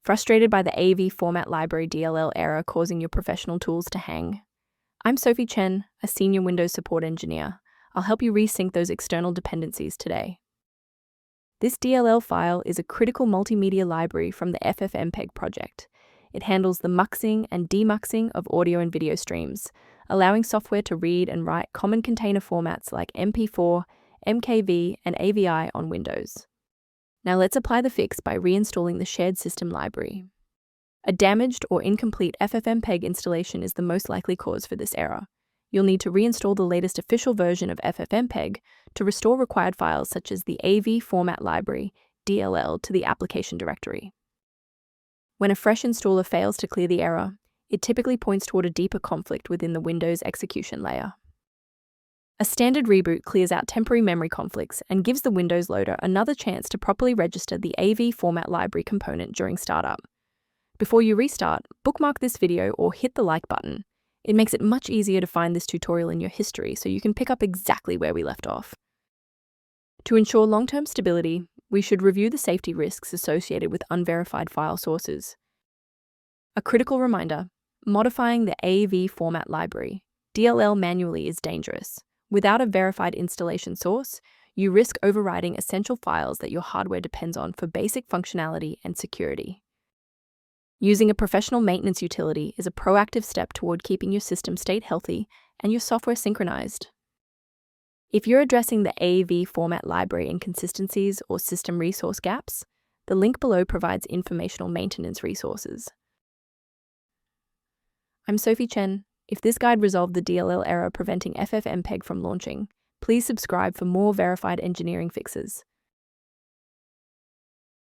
Frustrated by the Avformat.dll error causing your professional tools to hang? I'm Sophie Chen, a senior Windows support engineer. I'll help you resync those external dependencies today. This DLL file is a critical multimedia library from the FFmpeg project. It handles the muxing and demuxing of audio and video streams, allowing software to read and write common container formats like MP4, MKV, and AVI on Windows. Now let's apply the fix by reinstalling the shared system library. A damaged or incomplete FFmpeg installation is the most likely cause for this error. You'll need to reinstall the latest official version of FFmpeg to restore required files such as the Avformat.dll to the application directory. When a fresh installer fails to clear the error, it typically points toward a deeper conflict within the Windows execution layer. A standard reboot clears out temporary memory conflicts and gives the Windows loader another chance to properly register the Avformat library component during startup. Before you restart, bookmark this video or hit the like button. It makes it much easier to find this tutorial in your history so you can pick up exactly where we left off. To ensure long-term stability, we should review the safety risks associated with unverified file sources. A critical reminder: modifying the Avformat library, DLL manually is dangerous. Without a verified installation source, you risk overriding essential files that your hardware depends on for basic functionality and security. Using a professional maintenance utility is a proactive step toward keeping your system state healthy and your software synchronized. If you're addressing the Avformat library inconsistencies or system resource gaps, the link below provides informational maintenance resources. I'm Sophie Chen. If this guide resolved the DLL error preventing FFmpeg from launching, please subscribe for more verified engineering fixes.